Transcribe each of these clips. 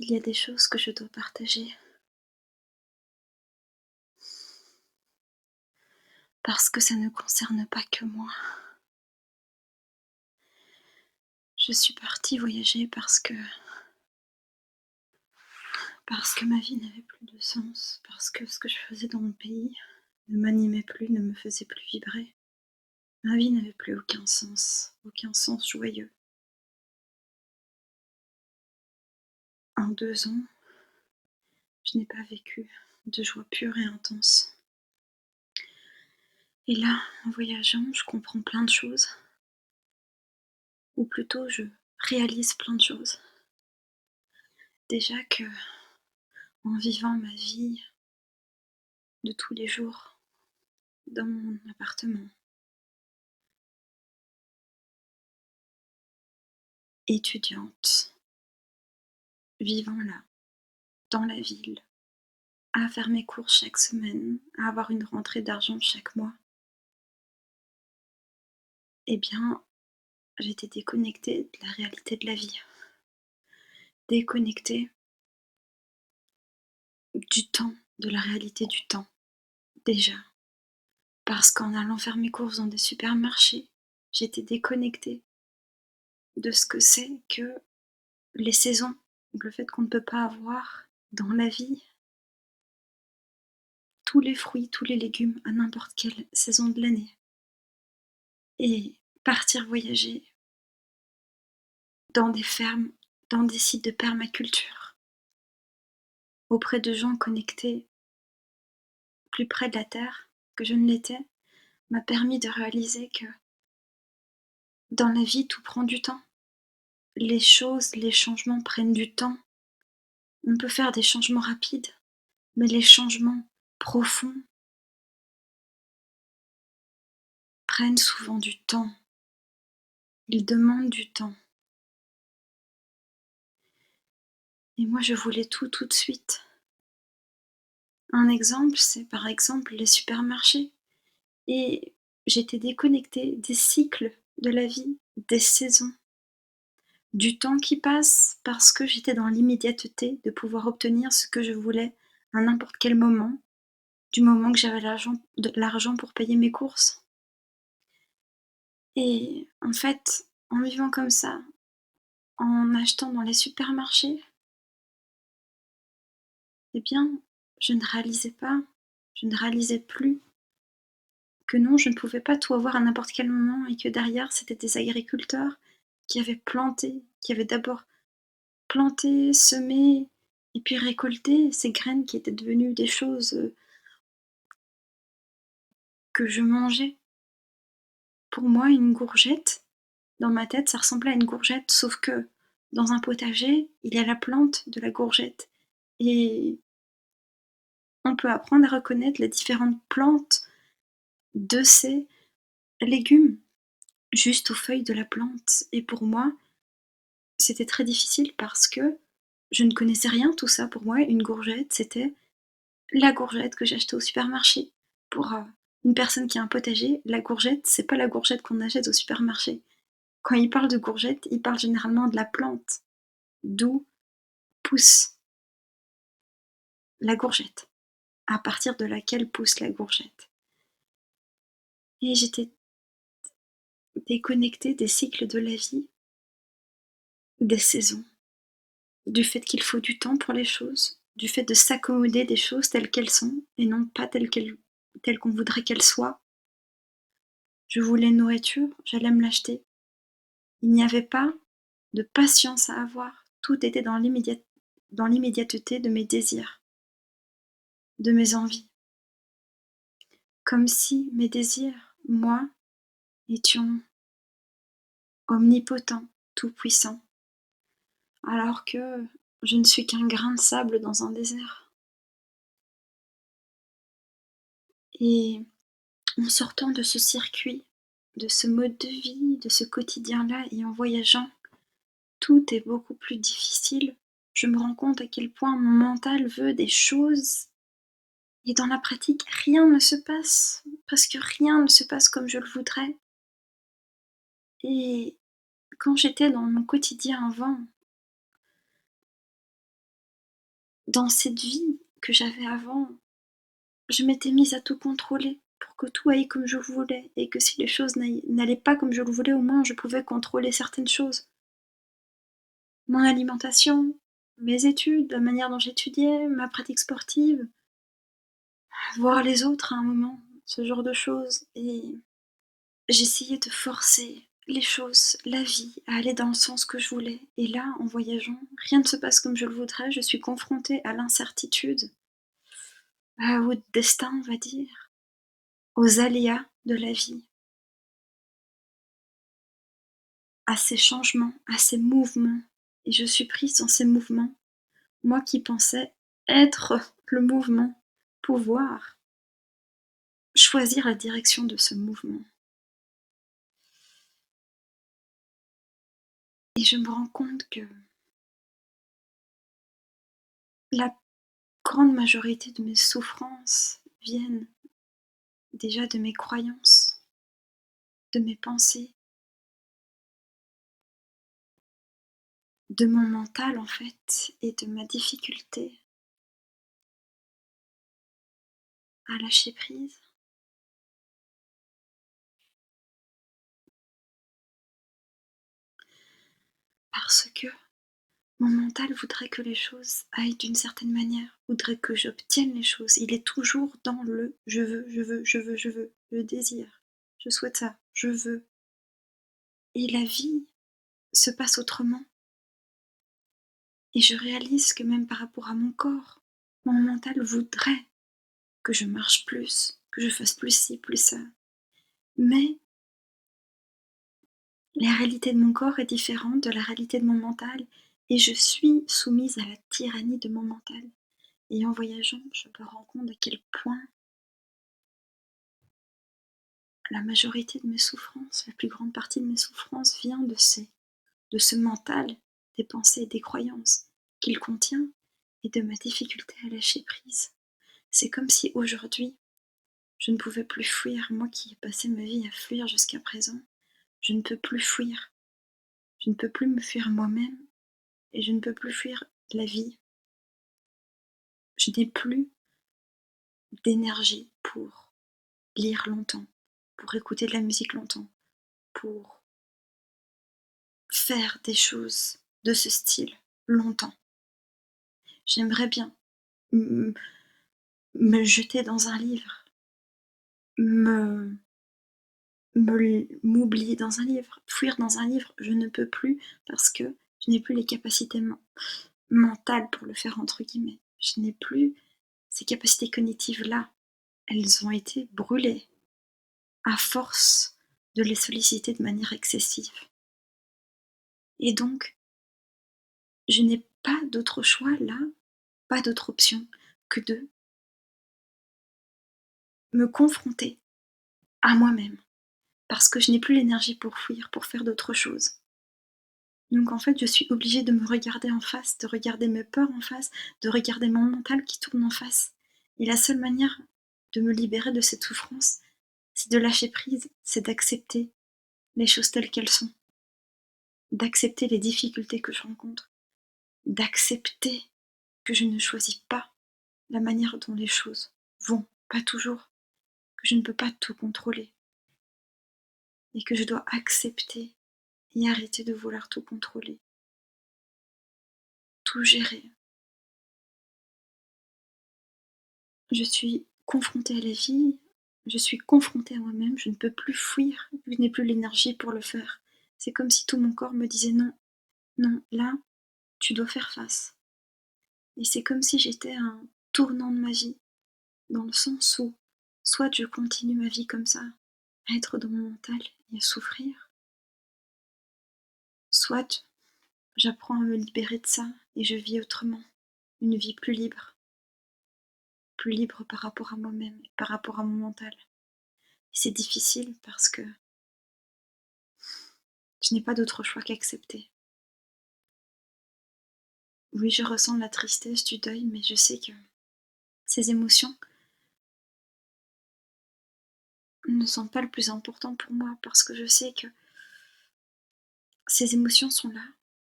Il y a des choses que je dois partager. Parce que ça ne concerne pas que moi. Je suis partie voyager parce que ma vie n'avait plus de sens, parce que ce que je faisais dans mon pays ne m'animait plus, ne me faisait plus vibrer. Ma vie n'avait plus aucun sens joyeux. En 2 ans, je n'ai pas vécu de joie pure et intense. Et là, en voyageant, je comprends plein de choses, ou plutôt je réalise plein de choses. Déjà que, en vivant ma vie de tous les jours dans mon appartement, étudiante, vivant là, dans la ville, à faire mes courses chaque semaine, à avoir une rentrée d'argent chaque mois, eh bien, j'étais déconnectée de la réalité de la vie, déconnectée du temps, de la réalité du temps, déjà. Parce qu'en allant faire mes courses dans des supermarchés, j'étais déconnectée de ce que c'est que les saisons, le fait qu'on ne peut pas avoir dans la vie tous les fruits, tous les légumes à n'importe quelle saison de l'année. Et partir voyager dans des fermes, dans des sites de permaculture, auprès de gens connectés plus près de la terre que je ne l'étais, m'a permis de réaliser que dans la vie, tout prend du temps. Les choses, les changements prennent du temps. On peut faire des changements rapides, mais les changements profonds prennent souvent du temps. Ils demandent du temps. Et moi, je voulais tout, tout de suite. Un exemple, c'est par exemple les supermarchés. Et j'étais déconnectée des cycles de la vie, des saisons, du temps qui passe parce que j'étais dans l'immédiateté de pouvoir obtenir ce que je voulais à n'importe quel moment, du moment que j'avais l'argent pour payer mes courses. Et en fait, en vivant comme ça, en achetant dans les supermarchés, eh bien, je ne réalisais pas, je ne réalisais plus que non, je ne pouvais pas tout avoir à n'importe quel moment et que derrière, c'était des agriculteurs qui avaient planté, qui avaient d'abord planté, semé et puis récolté ces graines qui étaient devenues des choses, que je mangeais. Pour moi, une gourgette, dans ma tête, ça ressemblait à une gourgette, sauf que dans un potager, il y a la plante de la gourgette et on peut apprendre à reconnaître les différentes plantes de ces légumes, juste aux feuilles de la plante. Et pour moi, c'était très difficile parce que je ne connaissais rien, tout ça. Pour moi, une gourgette, c'était la gourgette que j'achetais au supermarché. Pour une personne qui a un potager, la gourgette, c'est pas la gourgette qu'on achète au supermarché. Quand il parle de gourgette, il parle généralement de la plante, d'où pousse la gourgette, à partir de laquelle pousse la gourgette. Et j'étais déconnectée des cycles de la vie, des saisons, du fait qu'il faut du temps pour les choses, du fait de s'accommoder des choses telles qu'elles sont et non pas telles qu'on voudrait qu'elles soient. Je voulais une nourriture, j'allais me l'acheter. Il n'y avait pas de patience à avoir. Tout était dans l'immédiateté de mes désirs, de mes envies. Comme si mes désirs, moi, étions omnipotents, tout-puissants, alors que je ne suis qu'un grain de sable dans un désert. Et en sortant de ce circuit, de ce mode de vie, de ce quotidien-là, et en voyageant, tout est beaucoup plus difficile. Je me rends compte à quel point mon mental veut des choses et dans la pratique, rien ne se passe, parce que rien ne se passe comme je le voudrais. Et quand j'étais dans mon quotidien avant, Dans cette vie que j'avais avant, je m'étais mise à tout contrôler pour que tout aille comme je voulais et que si les choses n'allaient pas comme je le voulais, au moins je pouvais contrôler certaines choses. Mon alimentation, mes études, la manière dont j'étudiais, ma pratique sportive, voir les autres à un moment, ce genre de choses. Et j'essayais de forcer les choses, la vie, à aller dans le sens que je voulais. Et là, en voyageant, rien ne se passe comme je le voudrais. Je suis confrontée à l'incertitude, au destin, on va dire, aux aléas de la vie, à ces changements, à ces mouvements. Et je suis prise dans ces mouvements. Moi qui pensais être le mouvement, pouvoir choisir la direction de ce mouvement. Et je me rends compte que la grande majorité de mes souffrances viennent déjà de mes croyances, de mes pensées, de mon mental en fait, et de ma difficulté à lâcher prise. Parce que mon mental voudrait que les choses aillent d'une certaine manière, voudrait que j'obtienne les choses. Il est toujours dans le je veux, je veux, je veux, je veux, je désire, je souhaite ça, je veux. Et la vie se passe autrement. Et je réalise que même par rapport à mon corps, mon mental voudrait que je marche plus, que je fasse plus ci, plus ça. Mais la réalité de mon corps est différente de la réalité de mon mental et je suis soumise à la tyrannie de mon mental. Et en voyageant, je me rends compte à quel point la majorité de mes souffrances, la plus grande partie de mes souffrances vient de ce mental, des pensées et des croyances qu'il contient et de ma difficulté à lâcher prise. C'est comme si aujourd'hui, je ne pouvais plus fuir, moi qui ai passé ma vie à fuir jusqu'à présent, je ne peux plus fuir. Je ne peux plus me fuir moi-même et je ne peux plus fuir la vie. Je n'ai plus d'énergie pour lire longtemps, pour écouter de la musique longtemps, pour faire des choses de ce style longtemps. J'aimerais bien m- me jeter dans un livre, me m'oublier dans un livre, fuir dans un livre, je ne peux plus parce que je n'ai plus les capacités mentales pour le faire entre guillemets. Je n'ai plus ces capacités cognitives-là. Elles ont été brûlées à force de les solliciter de manière excessive. Et donc, je n'ai pas d'autre choix là, pas d'autre option que de me confronter à moi-même, parce que je n'ai plus l'énergie pour fuir, pour faire d'autres choses. Donc en fait, je suis obligée de me regarder en face, de regarder mes peurs en face, de regarder mon mental qui tourne en face. Et la seule manière de me libérer de cette souffrance, c'est de lâcher prise, c'est d'accepter les choses telles qu'elles sont, d'accepter les difficultés que je rencontre, d'accepter que je ne choisis pas la manière dont les choses vont, pas toujours, que je ne peux pas tout contrôler et que je dois accepter et arrêter de vouloir tout contrôler, tout gérer. Je suis confrontée à la vie, je suis confrontée à moi-même, je ne peux plus fuir, je n'ai plus l'énergie pour le faire. C'est comme si tout mon corps me disait non, non, là, tu dois faire face. Et c'est comme si j'étais à un tournant de ma vie, dans le sens où soit je continue ma vie comme ça, à être dans mon mental et à souffrir, soit j'apprends à me libérer de ça et je vis autrement, une vie plus libre par rapport à moi-même, par rapport à mon mental. Et c'est difficile parce que je n'ai pas d'autre choix qu'accepter. Oui, je ressens la tristesse du deuil, mais je sais que ces émotions ne sont pas le plus important pour moi parce que je sais que ces émotions sont là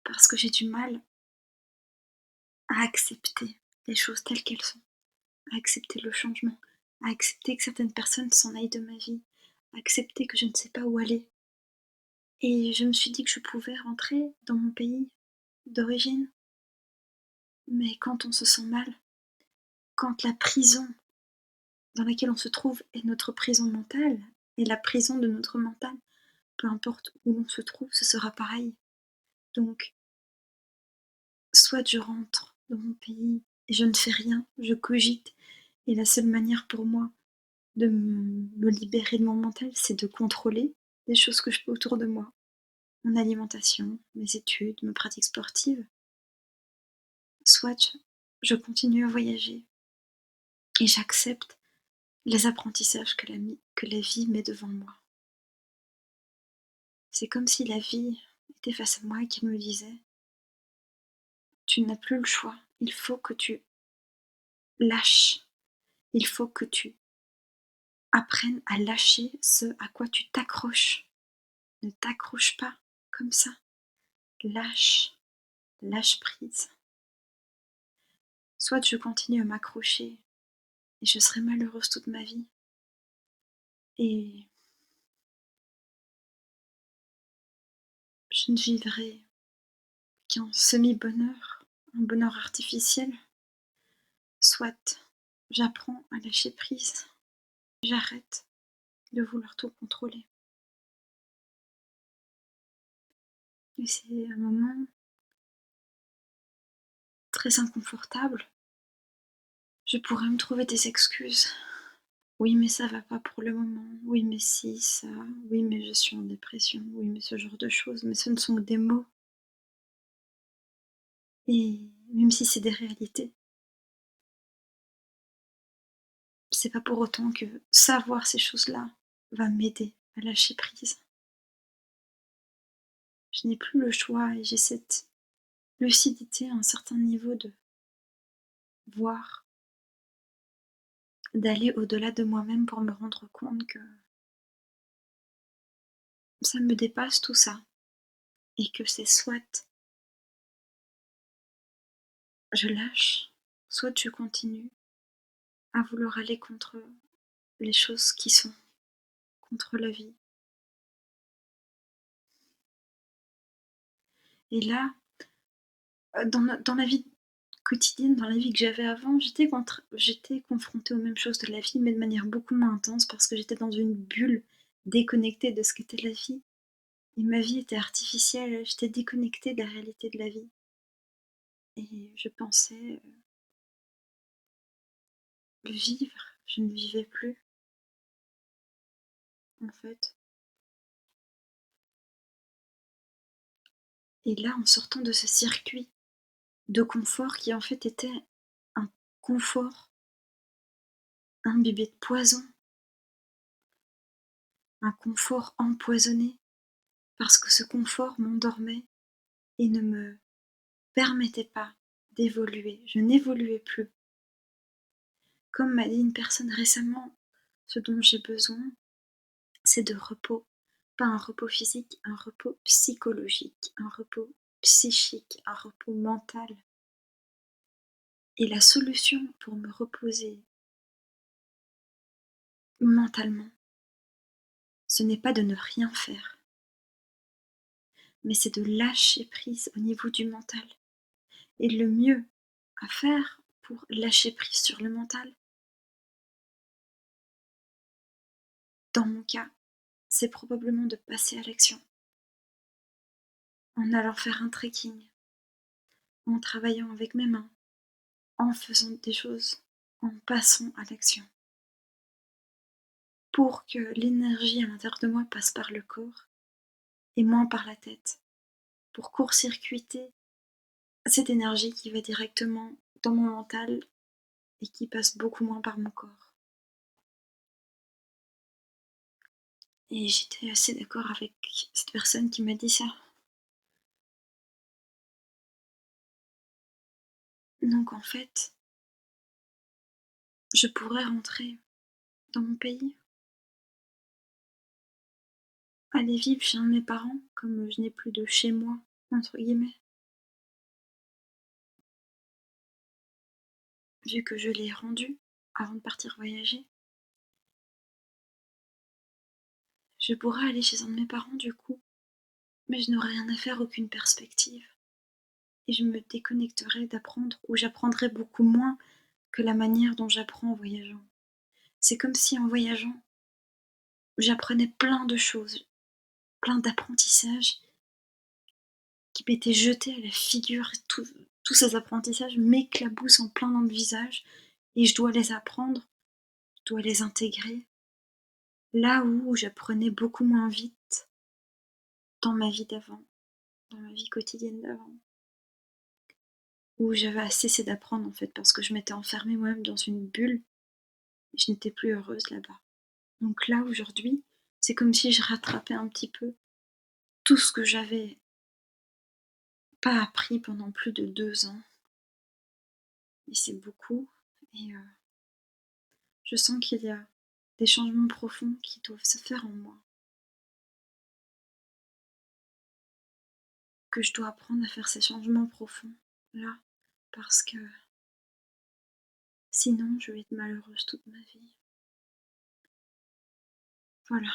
parce que j'ai du mal à accepter les choses telles qu'elles sont, à accepter le changement, à accepter que certaines personnes s'en aillent de ma vie, à accepter que je ne sais pas où aller. Et je me suis dit que je pouvais rentrer dans mon pays d'origine, mais quand on se sent mal, quand la prison dans laquelle on se trouve est notre prison mentale, et la prison de notre mental, peu importe où l'on se trouve, ce sera pareil. Donc, soit je rentre dans mon pays et je ne fais rien, je cogite, et la seule manière pour moi de me libérer de mon mental, c'est de contrôler les choses que je peux autour de moi, mon alimentation, mes études, mes pratiques sportives. Soit je continue à voyager et j'accepte les apprentissages que la vie met devant moi. C'est comme si la vie était face à moi et qui me disait: «Tu n'as plus le choix, il faut que tu lâches, il faut que tu apprennes à lâcher ce à quoi tu t'accroches. Ne t'accroche pas comme ça, lâche, lâche prise. Soit je continue à m'accrocher et je serai malheureuse toute ma vie et je ne vivrai qu'un semi-bonheur, un bonheur artificiel. Soit j'apprends à lâcher prise, j'arrête de vouloir tout contrôler». Et c'est un moment très inconfortable. Je pourrais me trouver des excuses. Oui, mais ça va pas pour le moment. Oui, mais si, ça. Oui, mais je suis en dépression. Oui, mais ce genre de choses. Mais ce ne sont que des mots. Et même si c'est des réalités, c'est pas pour autant que savoir ces choses-là va m'aider à lâcher prise. Je n'ai plus le choix et j'ai cette lucidité à un certain niveau de voir, d'aller au-delà de moi-même pour me rendre compte que ça me dépasse tout ça et que c'est soit je lâche, soit je continue à vouloir aller contre les choses qui sont, contre la vie. Et là, dans la vie quotidienne, dans la vie que j'avais avant, j'étais confrontée aux mêmes choses de la vie, mais de manière beaucoup moins intense parce que j'étais dans une bulle déconnectée de ce qu'était la vie. Et ma vie était artificielle, j'étais déconnectée de la réalité de la vie. Et je pensais vivre, je ne vivais plus, en fait. Et là, en sortant de ce circuit de confort qui en fait était un confort imbibé de poison, un confort empoisonné, parce que ce confort m'endormait et ne me permettait pas d'évoluer. Je n'évoluais plus. Comme m'a dit une personne récemment, ce dont j'ai besoin, c'est de repos. Pas un repos physique, un repos psychologique, un repos psychique, un repos mental. Et la solution pour me reposer mentalement, ce n'est pas de ne rien faire, mais c'est de lâcher prise au niveau du mental. Et le mieux à faire pour lâcher prise sur le mental, dans mon cas, c'est probablement de passer à l'action, en allant faire un trekking, en travaillant avec mes mains, en faisant des choses, en passant à l'action, pour que l'énergie à l'intérieur de moi passe par le corps et moins par la tête, pour court-circuiter cette énergie qui va directement dans mon mental et qui passe beaucoup moins par mon corps. Et j'étais assez d'accord avec cette personne qui m'a dit ça. Donc en fait, je pourrais rentrer dans mon pays, aller vivre chez un de mes parents, comme je n'ai plus de «chez moi» entre guillemets. vu que je l'ai rendu avant de partir voyager. Je pourrais aller chez un de mes parents du coup, mais je n'aurais rien à faire, aucune perspective. Et je me déconnecterais d'apprendre, ou j'apprendrais beaucoup moins que la manière dont j'apprends en voyageant. C'est comme si en voyageant, j'apprenais plein de choses, plein d'apprentissages qui m'étaient jetés à la figure. Tous ces apprentissages m'éclaboussent en plein dans le visage et je dois les apprendre, je dois les intégrer. Là où j'apprenais beaucoup moins vite dans ma vie d'avant, dans ma vie quotidienne d'avant. Où j'avais cessé d'apprendre en fait parce que je m'étais enfermée moi-même dans une bulle et je n'étais plus heureuse là-bas. Donc là aujourd'hui, c'est comme si je rattrapais un petit peu tout ce que j'avais pas appris pendant plus de 2 ans. Et c'est beaucoup. Et je sens qu'il y a des changements profonds qui doivent se faire en moi. Que je dois apprendre à faire ces changements profonds là. Parce que sinon je vais être malheureuse toute ma vie. Voilà.